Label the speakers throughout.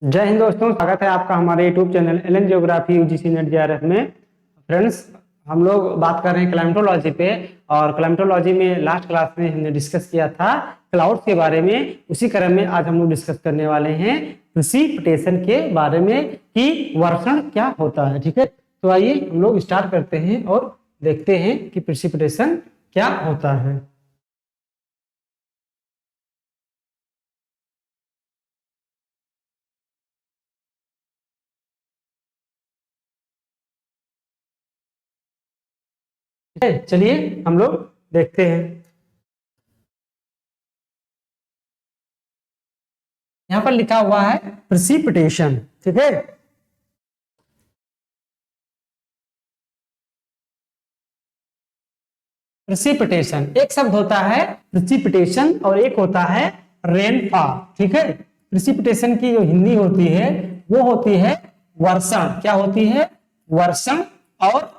Speaker 1: जय हिंद दोस्तों, स्वागत है आपका हमारे YouTube channel Allen geography UGC NET JRF में। फ्रेंड्स, हम लोग बात कर रहे हैं क्लाइमेटोलॉजी पे। और क्लाइमेटोलॉजी में लास्ट क्लास में हमने डिस्कस किया था क्लाउड्स के बारे में। उसी क्रम में आज हम लोग डिस्कस करने वाले हैं प्रेसिपिटेशन के बारे में कि वर्षण क्या होता है। ठीक है, तो आइए हम लोग स्टार्ट करते हैं और देखते हैं कि प्रेसिपिटेशन क्या होता है। चलिए हम लोग देखते हैं। यहां पर लिखा हुआ है प्रेसिपिटेशन। ठीक है, प्रेसिपिटेशन एक शब्द होता है प्रेसिपिटेशन और एक होता है रेनफॉल। ठीक है, प्रेसिपिटेशन की जो हिंदी होती है वो होती है वर्षण। क्या होती है? वर्षण। और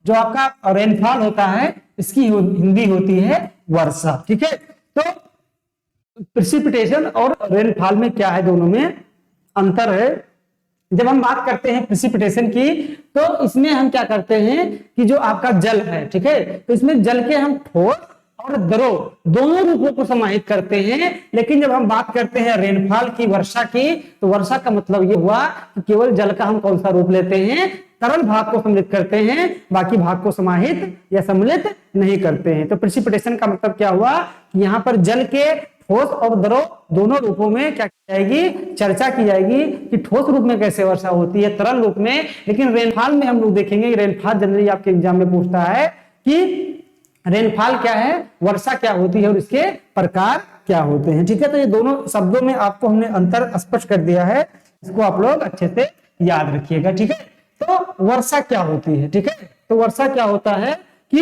Speaker 1: जो आपका रेनफॉल होता है इसकी हिंदी होती है वर्षा। ठीक है, तो प्रेसिपिटेशन और रेनफॉल में क्या है, दोनों में अंतर है। जब हम बात करते हैं प्रेसिपिटेशन की तो इसमें हम क्या करते हैं कि जो आपका जल है, ठीक है, तो इसमें जल के हम ठोस और द्रव दोनों रूपों को समाहित करते हैं। लेकिन जब हम बात करते हैं रेनफॉल की, वर्षा की, तो वर्षा का मतलब ये हुआ कि केवल जल का हम कौन सा रूप लेते हैं? तरल भाग को सम्मिलित करते हैं, बाकी भाग को समाहित या सम्मिलित नहीं करते हैं। तो प्रेसिपिटेशन का मतलब क्या हुआ कि यहाँ पर जल के ठोस और द्रव दोनों रूपों में क्या की जाएगी? चर्चा की जाएगी कि ठोस रूप में कैसे वर्षा होती है, तरल रूप में। लेकिन रेनफॉल में हम लोग देखेंगे, रेनफॉल जनरली आपके एग्जाम में पूछता है कि रेनफॉल क्या है, वर्षा क्या होती है और इसके प्रकार क्या होते हैं। ठीक है, तो ये दोनों शब्दों में आपको हमने अंतर स्पष्ट कर दिया है, इसको आप लोग अच्छे से याद रखिएगा। ठीक है, तो वर्षा क्या होती है? ठीक है, तो वर्षा क्या होता है कि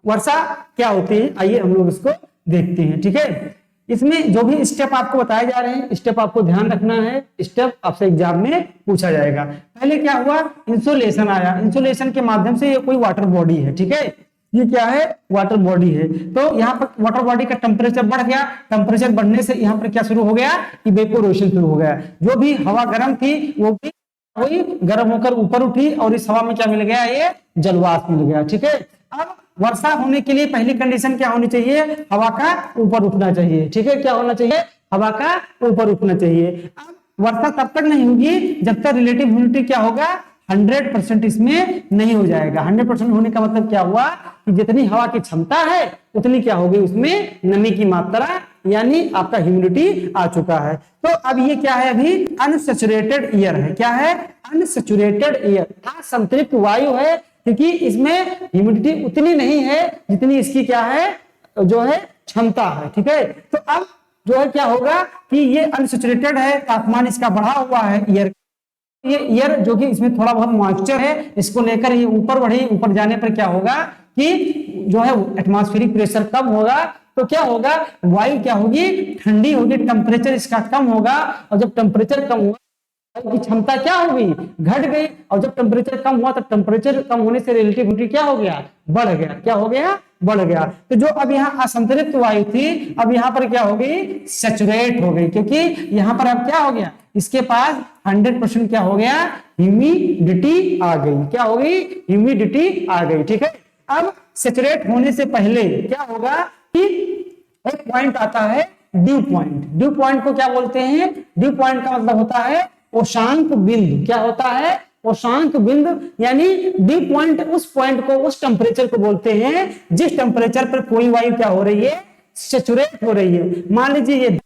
Speaker 1: वर्षा क्या होती है, आइए हम लोग इसको देखते हैं। ठीक है, इसमें जो भी स्टेप आपको बताए जा रहे हैं, स्टेप आपको ध्यान रखना है, स्टेप आपसे एग्जाम में पूछा जाएगा। पहले क्या हुआ? इंसुलेशन आया। इंसुलेशन के माध्यम से ये कोई वाटर बॉडी है। ठीक है, ये क्या है? वाटर बॉडी है। तो यहाँ पर वाटर बॉडी का टेम्परेचर बढ़ गया। टेम्परेचर बढ़ने से यहाँ पर क्या शुरू हो गया? इवेपोरेशन शुरू हो गया। जो भी हवा गर्म थी वो भी वही गर्म होकर ऊपर उठी और इस हवा में क्या मिल गया? ये जलवाष्प मिल गया। ठीक है, अब वर्षा होने के लिए पहली कंडीशन क्या होनी चाहिए? हवा का ऊपर उठना चाहिए। ठीक है, क्या होना चाहिए? हवा का ऊपर उठना चाहिए। अब वर्षा तब तक नहीं होगी जब तक रिलेटिव ह्यूमिडिटी क्या होगा? 100% इसमें नहीं हो जाएगा। 100% होने का मतलब क्या हुआ कि जितनी हवा की क्षमता है उतनी क्या होगी? उसमें नमी की मात्रा यानी आपका ह्यूमिडिटी आ चुका है। तो अब ये क्या है? अभी अनसैचुरेटेड एयर है। क्या है? अनसैचुरेटेड एयर, असंतृप्त वायु है, क्योंकि इसमें ह्यूमिडिटी उतनी नहीं है जितनी इसकी क्या है, जो है क्षमता है। ठीक है, तो अब जो है क्या होगा कि ये अनसैचुरेटेड है, तापमान इसका बढ़ा हुआ है एयर। ये एयर जो कि इसमें थोड़ा बहुत मॉइस्चर है, इसको लेकर ये ऊपर बढ़ी। ऊपर जाने पर क्या होगा कि जो है एटमॉस्फेरिक प्रेशर कम होगा। तो क्या होगा? वायु क्या होगी? ठंडी होगी, टेम्परेचर इसका कम होगा। और जब टेम्परेचर कम हुआ की क्षमता क्या हो गई? घट गई। और जब टेम्परेचर कम हुआ तो टेम्परेचर कम होने से रिलेटिव ह्यूमिडिटी क्या हो गया? बढ़ गया। क्या हो गया? बढ़ गया। तो जो अब यहाँ असंतृप्त वायु थी, अब यहाँ पर क्या हो गई? सैचुरेट हो गई, क्योंकि यहाँ पर अब क्या हो गया? इसके पास 100% क्या हो गया? ह्यूमिडिटी आ गई। क्या हो गई? ह्यूमिडिटी आ गई। ठीक है, अब सैचुरेट होने से पहले क्या होगा कि एक पॉइंट आता है ड्यू पॉइंट। ड्यू पॉइंट को क्या बोलते हैं? ड्यू पॉइंट का मतलब होता है अशांक बिंदु। क्या होता है? अशांक बिंदु, यानी ड्यू पॉइंट उस पॉइंट को, उस टेम्परेचर को बोलते हैं जिस टेम्परेचर पर कोई वायु क्या हो रही है? सैचुरेट हो रही है। मान लीजिए ये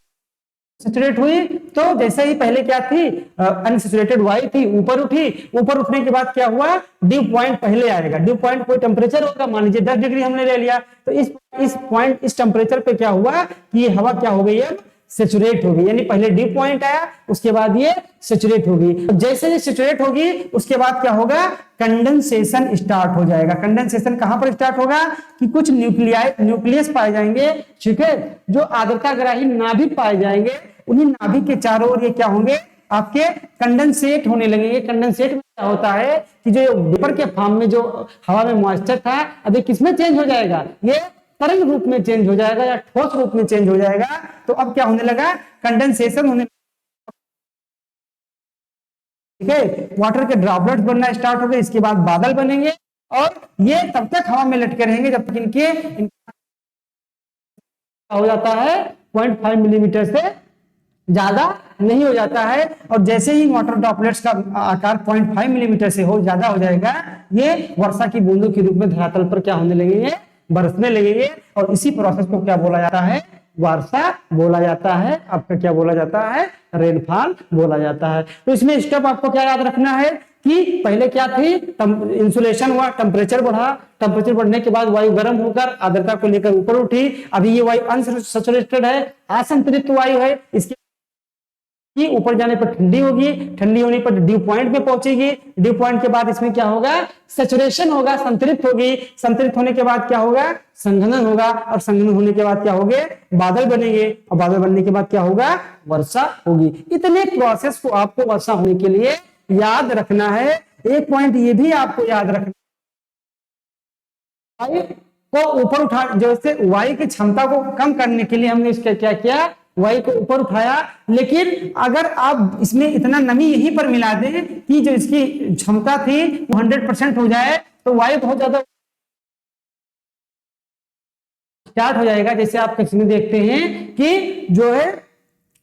Speaker 1: सैचुरेट हुई तो जैसे ही पहले क्या थी? अनसैचुरेटेड वायु थी, ऊपर उठी। ऊपर उठने के बाद क्या हुआ? ड्यू पॉइंट पहले आएगा। ड्यू पॉइंट कोई टेम्परेचर होगा, मान लीजिए 10 डिग्री हमने ले लिया, तो इस पॉइंट, इस टेम्परेचर पे क्या हुआ कि ये हवा क्या हो गई? अब सैचुरेट होगी। यानी पहले ड्यू पॉइंट आया, उसके बाद ये सैचुरेट होगी। जैसे ये सैचुरेट होगी उसके बाद क्या होगा? कंडेंसेशन स्टार्ट हो जाएगा। कंडेंसेशन कहां पर स्टार्ट होगा कि कुछ न्यूक्लियस पाए जाएंगे। ठीक है, जो आर्द्रताग्राही नाभिक पाए जाएंगे, उन्हीं नाभिक के चारों ओर ये क्या होंगे? आपके कंडेंसेट होने लगेंगे। कंडेंसेट में क्या होता है कि जो वेपर के फॉर्म में जो हवा में मॉइस्चर था, अभी किसमें चेंज हो जाएगा? ये तरल रूप में चेंज हो जाएगा या ठोस रूप में चेंज हो जाएगा। तो अब क्या होने लगा? कंडेंसेशन होने ठीक है, वाटर के ड्रॉपलेट्स बनना स्टार्ट हो गए, इसके बाद बादल बनेंगे और ये तब तक हवा में लटके रहेंगे जब तक इनका हो जाता है 0.5 मिलीमीटर से ज्यादा नहीं हो जाता है। और जैसे ही वाटर ड्रॉपलेट्स का आकार 0.5 मिलीमीटर से हो ज्यादा हो जाएगा, ये वर्षा की बूंदों के रूप में धरातल पर क्या होने लगेंगे, बरसने लगेंगे। और इसी प्रोसेस को क्या बोला जाता है, वर्षा बोला जाता है। आपका क्या बोला जाता है, रेनफॉल बोला जाता है। तो इसमें स्टेप आपको क्या याद रखना है कि पहले क्या थी, इंसुलेशन हुआ, टेम्परेचर बढ़ा, टेम्परेचर बढ़ने के बाद वायु गर्म होकर आर्द्रता को लेकर ऊपर उठी। अभी ये वायु अनसैचुरेटेड है, असंतृप्त वायु है, इसके ऊपर जाने पर ठंडी होगी, ठंडी होने पर ड्यू पॉइंट पे पहुंचेगी, ड्यू पॉइंट के बाद इसमें क्या होगा, सैचुरेशन होगा, संतृप्त होगी, संतृप्त होने के बाद क्या होगा, संघनन होगा, और संघनन होने के बाद क्या होंगे, बादल बनेंगे, और बादल बनने के बाद क्या होगा, वर्षा होगी। इतने प्रोसेस को आपको वर्षा होने के लिए याद रखना है। एक पॉइंट ये भी आपको याद रखना, वायु को ऊपर उठा, जैसे वायु की क्षमता को कम करने के लिए हमने इसका क्या किया, वायु को ऊपर उठाया। लेकिन अगर आप इसमें इतना नमी यहीं पर मिला दें कि जो इसकी क्षमता थी 100% हो जाए, तो वायु बहुत ज्यादा स्टार्ट हो जाएगा। जैसे आप किसी में देखते हैं कि जो है,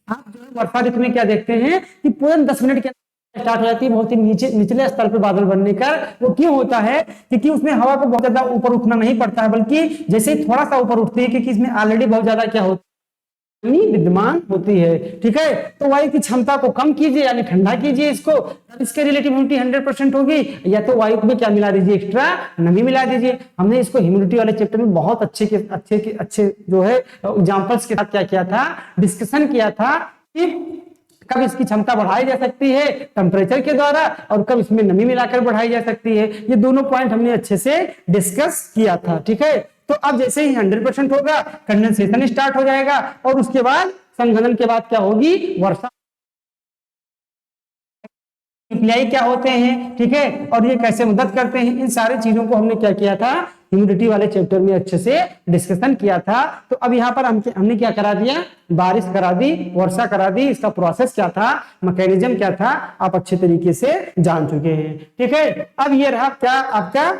Speaker 1: आप जो है वर्षा ऋतु में क्या देखते हैं कि पूरे 10 मिनट के स्टार्ट हो जाती है, बहुत ही निचले स्तर पर बादल बनने का। वो क्यों होता है, क्योंकि उसमें हवा को बहुत ज्यादा ऊपर उठना नहीं पड़ता है, बल्कि जैसे ही थोड़ा सा ऊपर उठती है, क्योंकि इसमें ऑलरेडी बहुत ज्यादा क्या होता है, विद्यमान होती है। ठीक है, तो वायु की क्षमता को कम कीजिए, यानी ठंडा कीजिए इसको, इसके रिलेटिव ह्यूमिडिटी 100% होगी। या तो वायु में क्या मिला दीजिए, एक्स्ट्रा नमी मिला दीजिए। हमने इसको ह्यूमिडिटी वाले चैप्टर में बहुत अच्छे जो है एग्जांपल्स के साथ क्या किया था, डिस्कशन किया था कि कब इसकी क्षमता बढ़ाई जा सकती है टेम्परेचर के द्वारा, और कब इसमें नमी मिलाकर बढ़ाई जा सकती है। ये दोनों पॉइंट हमने अच्छे से डिस्कस किया था। ठीक है, तो अब जैसे ही 100% होगा, कंडेंसेशन स्टार्ट हो जाएगा, और उसके बाद संघनन के बाद क्या होगी, वर्षा। न्यूक्लियाई क्या होते हैं, ठीक है, और ये कैसे मदद करते हैं, इन सारी चीजों को हमने क्या किया था, ह्यूमिडिटी वाले चैप्टर में अच्छे से डिस्कशन किया था। तो अब यहाँ पर हमने क्या करा दिया, बारिश करा दी, वर्षा करा दी। इसका प्रोसेस क्या था, मैकेनिज्म क्या था, आप अच्छे तरीके से जान चुके हैं। ठीक है, अब ये रहा क्या आपका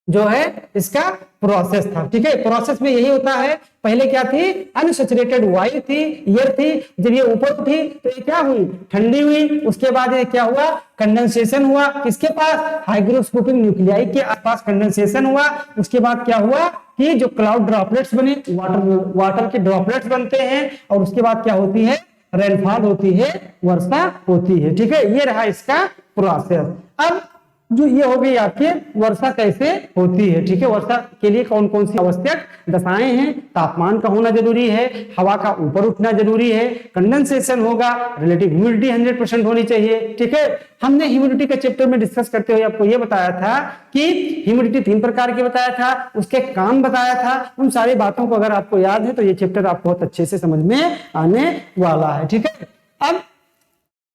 Speaker 1: जो है इसका प्रोसेस था। ठीक है, प्रोसेस में यही होता है, पहले क्या थी, अनसैचुरेटेड वायु थी, एयर थी। जब ये ऊपर उठी तो ये क्या हुई, ठंडी हुई। उसके बाद ये क्या हुआ, कंडेंसेशन हुआ, किसके पास, हाइग्रोस्कोपिक न्यूक्लियाई के आसपास कंडेंसेशन हुआ। उसके बाद क्या हुआ कि जो क्लाउड ड्रॉपलेट्स बने, वाटर के ड्रॉपलेट्स बनते हैं, और उसके बाद क्या होती है, रेनफॉल होती है, वर्षा होती है। ठीक है, ये रहा इसका प्रोसेस। अब जो ये हो गई आपके वर्षा कैसे होती है। ठीक है, वर्षा के लिए कौन कौन सी आवश्यक दशाएं हैं, तापमान का होना जरूरी है, हवा का ऊपर उठना जरूरी है, कंडेंसेशन होगा, रिलेटिव ह्यूमिडिटी 100% होनी चाहिए। ठीक है, हमने ह्यूमिडिटी के चैप्टर में डिस्कस करते हुए आपको ये बताया था कि ह्यूमिडिटी 3 प्रकार की बताया था, उसके काम बताया था। उन सारी बातों को अगर आपको याद है तो ये चैप्टर आपको बहुत अच्छे से समझ में आने वाला है। ठीक है, अब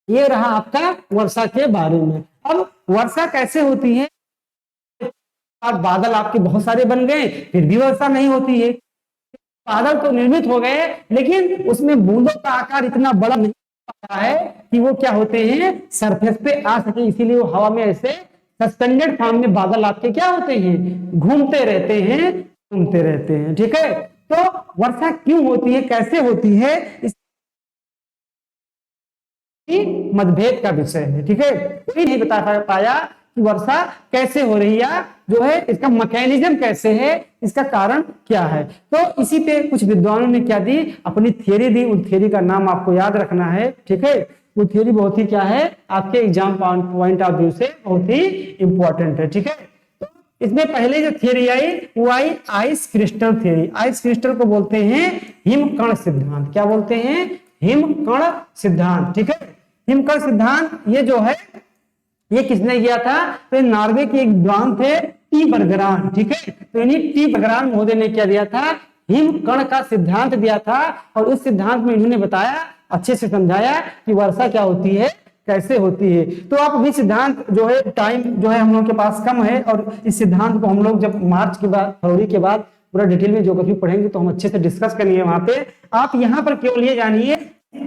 Speaker 1: ये रहा आपका वर्षा के बारे में। अब वर्षा कैसे होती है, बादल आपके बहुत सारे बन गए, फिर भी वर्षा नहीं होती है। बादल तो निर्मित हो गए, लेकिन उसमें बूंदों का आकार इतना बड़ा नहीं होता है कि वो क्या होते हैं, सरफेस पे आ सके। इसीलिए वो हवा में ऐसे सस्पेंडेड फॉर्म में बादल आपके क्या होते हैं, घूमते रहते हैं, घूमते रहते हैं। ठीक है, तो वर्षा क्यों होती है, कैसे होती है, मतभेद का विषय है। ठीक है, कोई नहीं बता पाया कि वर्षा कैसे हो रही है, जो है इसका मैकेनिज्म कैसे है, इसका कारण क्या है। तो इसी पे कुछ विद्वानों ने क्या दी, अपनी थियरी दी। उन थियरी का नाम आपको याद रखना है। ठीक है, वो थियरी बहुत ही क्या है, आपके एग्जाम पॉइंट ऑफ व्यू से बहुत ही इंपॉर्टेंट है। ठीक है, तो इसमें पहले जो थियरी आई वो आई ice crystal theory. Ice crystal को बोलते हैं हिमकण सिद्धांत। क्या बोलते हैं, हिमकण सिद्धांत। ठीक है, हिमकण सिद्धांत ये जो है, ये किसने किया था, तो नॉर्वे के एक विद्वान थे टी बर्गरान। ठीक है, तो इन्हीं टी बर्गरान महोदय ने क्या दिया था, हिमकण का सिद्धांत दिया था। और उस सिद्धांत में इन्होंने बताया, अच्छे से समझाया कि वर्षा क्या होती है, कैसे होती है। तो आप अभी सिद्धांत जो है, टाइम जो है हम लोग के पास कम है, और इस सिद्धांत को हम लोग जब मार्च के बाद, फरवरी के बाद पूरा डिटेल में ज्योग्राफी पढ़ेंगे तो हम अच्छे से डिस्कस करेंगे वहां पे। आप यहाँ पर केवल ये जानिए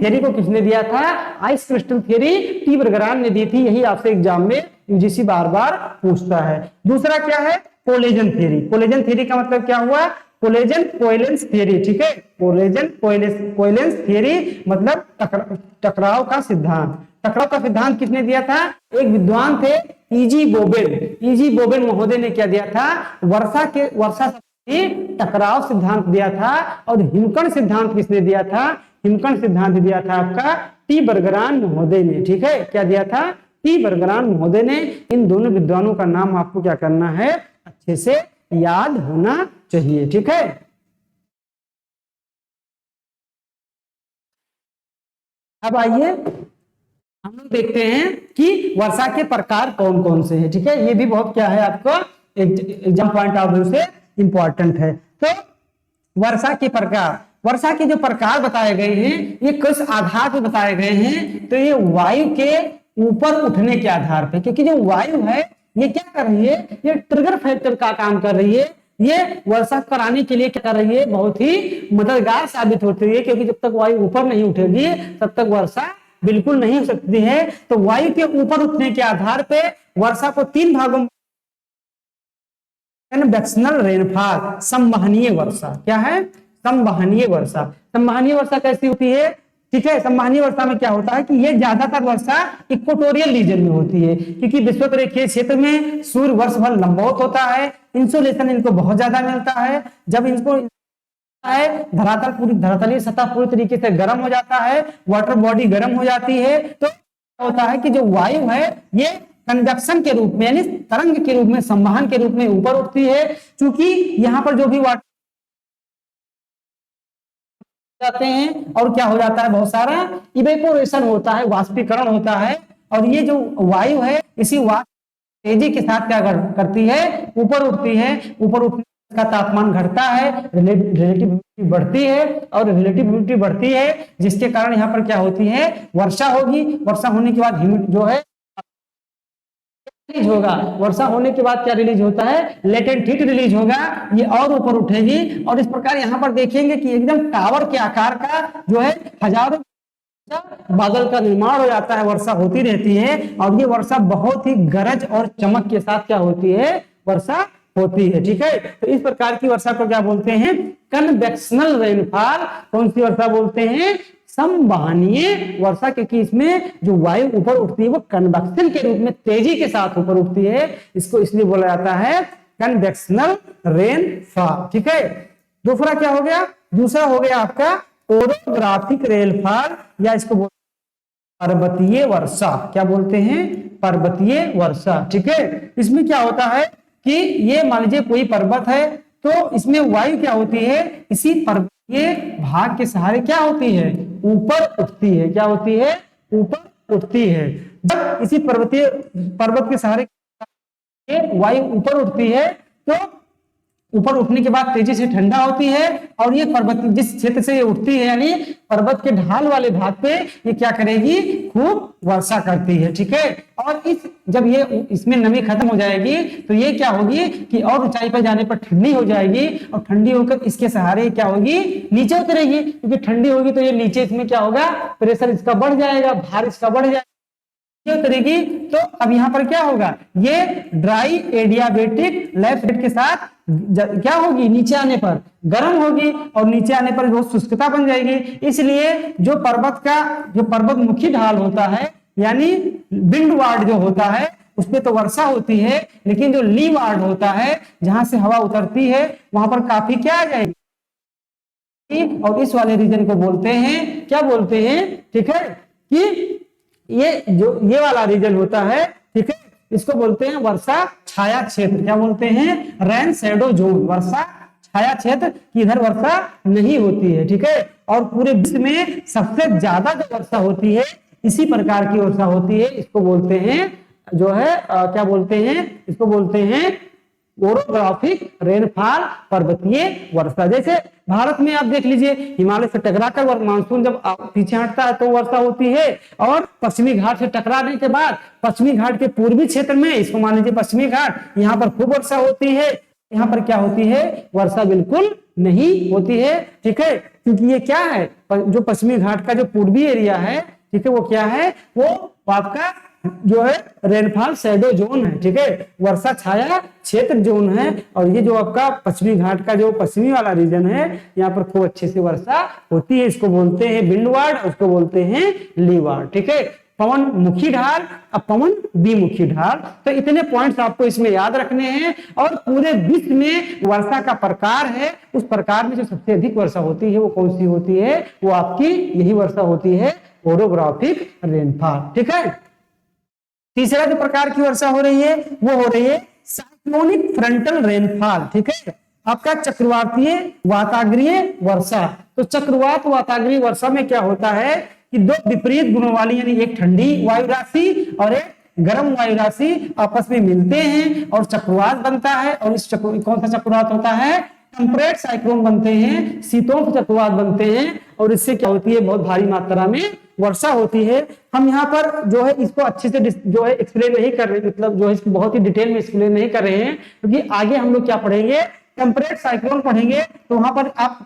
Speaker 1: थियरी को किसने दिया था? आइस क्रिस्टल थियरी टी बर्गरान ने दी थी। यही आपसे एग्जाम में यूजीसी बार बार पूछता है। दूसरा क्या है? Collagen theory. कोलेजन थियरी का मतलब क्या हुआ? कोलेजन कोवेलेंस थियरी, ठीक है। कोलेजन कोवेलेंस थियरी मतलब टकराव का सिद्धांत। टकराव का सिद्धांत किसने दिया था? एक विद्वान थे ईजी बोबेन। ईजी बोबेन महोदय ने क्या दिया था? वर्षा टकराव सिद्धांत दिया था। और हिमकण सिद्धांत किसने दिया था? हिमकण सिद्धांत दिया था आपका टी बर्गरान महोदय ने, ठीक है। क्या दिया था? टी बर्गरान महोदय ने। इन दोनों विद्वानों का नाम आपको क्या करना है? अच्छे से याद होना चाहिए, ठीक है। अब आइए हम लोग देखते हैं कि वर्षा के प्रकार कौन कौन से हैं, ठीक है। ये भी बहुत क्या है आपको एग्जाम पॉइंट ऑफ व्यू से इंपॉर्टेंट है। तो वर्षा के प्रकार, वर्षा के जो प्रकार बताए गए हैं ये किस आधार पर बताए गए हैं? तो ये वायु के ऊपर उठने के आधार पर, क्योंकि जो वायु है ये क्या कर रही है? ये ट्रिगर फैक्टर का काम कर रही है। ये वर्षा कराने के लिए क्या कर रही है? बहुत ही मददगार साबित होती है, क्योंकि जब तक वायु ऊपर नहीं उठेगी तब तक वर्षा बिल्कुल नहीं हो सकती है। तो वायु के ऊपर उठने के आधार पे वर्षा को तीन भागों में, कन्वेक्शनल रेनफॉल, संवहनीय वर्षा। क्या है? संवहनीय वर्षा। संवहनीय वर्षा कैसी होती है? ठीक है, संवहनीय वर्षा में क्या होता है कि ये ज्यादातर वर्षा इक्वेटोरियल रीजन में होती है, क्योंकि विषुवत क्षेत्र में सूर्य वर्ष भर लंबवत होता है, इंसोलेशन इनको बहुत ज्यादा मिलता है। जब इनको है धरातलीय सतह पूरी तरीके से गर्म हो जाता है, वाटर बॉडी गर्म हो जाती है, तो होता है कि जो वायु है ये कन्वेक्शन के रूप में यानी तरंग के रूप में, संवहन के रूप में ऊपर उठती है। क्योंकि यहाँ पर जो भी वाटर जाते हैं और क्या हो जाता है? बहुत सारा इवेपोरेशन होता है, वाष्पीकरण होता है। और ये जो वायु है इसी वाष्प तेजी के साथ क्या करती है? ऊपर उठती है। ऊपर उठने का तापमान घटता है, रिलेटिव बढ़ती है, और रिलेटिविटी बढ़ती है जिसके कारण यहाँ पर क्या होती है? वर्षा होगी। वर्षा होने के बाद जो है रिलीज होगा। वर्षा होने के बाद क्या रिलीज होता है? लेटेंट हीट रिलीज होगा, ये और ऊपर उठेगी। और इस प्रकार यहाँ पर देखेंगे कि एकदम टावर के आकार का जो है हजारों बादल का निर्माण हो जाता है, वर्षा होती रहती है। और ये वर्षा बहुत ही गरज और चमक के साथ क्या होती है? वर्षा होती है, ठीक है। तो इस प्रकार की वर्षा को क्या बोलते हैं? Convectional rainfall. कौन सी वर्षा बोलते हैं? संवहनीय वर्षा, क्योंकि इसमें जो वायु ऊपर उठती है वो कन्वेक्शन के रूप में तेजी के साथ ऊपर उठती है। इसको इसलिए बोला जाता है कन्वेक्शनल रेनफॉल, ठीक है। दूसरा क्या हो गया? दूसरा हो गया आपका ओरोग्राफिक रेनफॉल, या इसको पर्वतीय वर्षा। क्या बोलते हैं? पर्वतीय वर्षा, ठीक है। इसमें क्या होता है कि ये मान लीजिए कोई पर्वत है, तो इसमें वायु क्या होती है? इसी पर्वतीय भाग के सहारे क्या होती है? ऊपर उठती है। क्या होती है? ऊपर उठती है। जब इसी पर्वत के सहारे वायु ऊपर उठती है तो ऊपर उठने के बाद तेजी से ठंडा होती है, और ये पर्वत जिस क्षेत्र से ये उठती है यानी पर्वत के ढाल वाले भाग पे ये क्या करेगी? खूब वर्षा करती है, ठीक है। और जब ये इसमें नमी खत्म हो जाएगी तो ये क्या होगी कि और ऊंचाई पर जाने पर ठंडी हो जाएगी, और ठंडी होकर इसके सहारे क्या होगी? नीचे उतरेगी, क्योंकि ठंडी होगी तो ये नीचे इसमें क्या होगा? प्रेशर इसका बढ़ जाएगा, भार इसका बढ़ जाएगा, करेगी। तो अब यहाँ पर क्या होगा? ये ड्राई एडियाबेटिक लेफ्ट के साथ क्या होगी? नीचे आने पर गर्म होगी, और नीचे आने पर बहुत शुष्कता बन जाएगी। इसलिए जो पर्वतमुखी ढाल होता है यानी विंड वार्ड जो होता है उसपे तो वर्षा होती है, लेकिन जो ली वार्ड होता है जहां से हवा उतरती है वहां पर काफी क्या आ जाएगी? और इस वाले रीजन को बोलते हैं, क्या बोलते हैं? ठीक है, कि ये वाला रीजन होता है, ठीक है, इसको बोलते हैं वर्षा छाया क्षेत्र। क्या बोलते हैं? Rain shadow zone. वर्षा छाया क्षेत्र की इधर वर्षा नहीं होती है, ठीक है। और पूरे विश्व में सबसे ज्यादा जो वर्षा होती है इसी प्रकार की वर्षा होती है। इसको बोलते हैं जो है क्या बोलते हैं? इसको बोलते हैं ओरोग्राफिक रेनफॉल, पर्वतीय वर्षा। जैसे भारत में आप देख लीजिए, हिमालय से टकराकर मानसून जब पीछे हटता है तो वर्षा होती है, और पश्चिमी घाट से टकराने के बाद पश्चिमी घाट के पूर्वी क्षेत्र में, इसको मान लीजिए पश्चिमी घाट, यहाँ पर खूब वर्षा होती है। यहाँ पर क्या होती है? वर्षा बिल्कुल नहीं होती है, ठीक है। क्योंकि ये क्या है, जो पश्चिमी घाट का जो पूर्वी एरिया है, ठीक है, वो क्या है, वो आपका जो है रेनफॉल शैडो जोन है, ठीक है, वर्षा छाया क्षेत्र जोन है। और ये जो आपका पश्चिमी घाट का जो पश्चिमी वाला रीजन है, यहाँ पर खूब अच्छे से वर्षा होती है। इसको बोलते हैं विंडवार्ड, उसको बोलते हैं लीवार्ड, ठीक है। पवन मुखी ढाल, अब पवन विमुखी ढाल। तो इतने पॉइंट्स आपको इसमें याद रखने हैं। और पूरे विश्व में वर्षा का प्रकार है, उस प्रकार में जो सबसे अधिक वर्षा होती है वो कौन सी होती है, वो आपकी यही वर्षा होती है, ओरोग्राफिक रेनफॉल, ठीक है। तीसरा जो प्रकार की वर्षा हो रही है वो हो रही है साइक्लोनिक फ्रंटल रेनफॉल, ठीक है, आपका चक्रवातीय वाताग्रीय वर्षा। तो चक्रवात वाताग्रीय वर्षा में क्या होता है कि दो विपरीत गुणों वाली, यानी एक ठंडी वायु राशि और एक गर्म वायु राशि आपस में मिलते हैं और चक्रवात बनता है। और इस कौन सा चक्रवात होता है, टेम्परेट साइक्लोन बनते हैं, शीतोष्ण चक्रवात बनते हैं। और इससे क्या होती है, बहुत भारी मात्रा में वर्षा होती है। हम यहाँ पर जो है इसको अच्छे से जो है एक्सप्लेन नहीं कर रहे, मतलब जो है इसको बहुत ही डिटेल में एक्सप्लेन नहीं कर रहे हैं, क्योंकि आगे हम लोग क्या पढ़ेंगे, टेम्परेट साइक्लोन पढ़ेंगे। तो वहां पर आप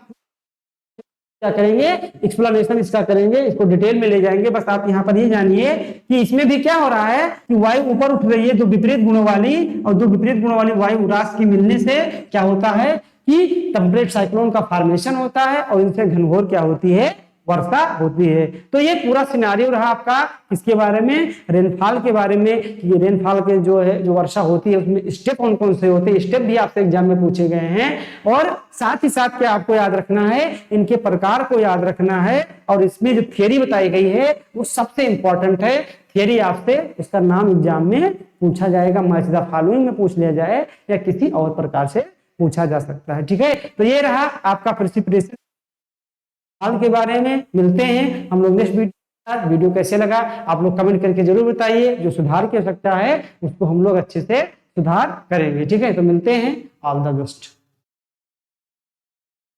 Speaker 1: क्या करेंगे, एक्सप्लेनेशन इसका करेंगे, इसको डिटेल में ले जाएंगे। बस आप यहाँ पर ये जानिए कि इसमें भी क्या हो रहा है कि वायु ऊपर उठ रही है, दो विपरीत गुणों वाली, और दो विपरीत गुणों वाली वायु राशि की मिलने से क्या होता है कि टेम्परेट साइक्लोन का फॉर्मेशन होता है और इनसे घनघोर क्या होती है, वर्षा होती है। तो ये पूरा सिनेरियो रहा आपका इसके बारे में, रेनफॉल के बारे में, कि रेनफॉल के जो है जो वर्षा होती है उसमें स्टेप कौन कौन से होते हैं, स्टेप भी आपसे एग्जाम में पूछे गए हैं। और साथ ही साथ क्या आपको याद रखना है, इनके प्रकार को याद रखना है। और इसमें जो थियरी बताई गई है वो सबसे इंपॉर्टेंट है। थियरी आपसे उसका नाम एग्जाम में पूछा जाएगा, मैच द फॉलोइंग में पूछ लिया जाए या किसी और प्रकार से पूछा जा सकता है, ठीक है। तो ये रहा आपका प्रेसिपिटेशन के बारे में। मिलते हैं हम लोग नेक्स्ट वीडियो। वीडियो कैसे लगा आप लोग कमेंट करके जरूर बताइए, जो सुधार की आवश्यकता है उसको हम लोग अच्छे से सुधार करेंगे, ठीक है। तो मिलते हैं, ऑल द बेस्ट।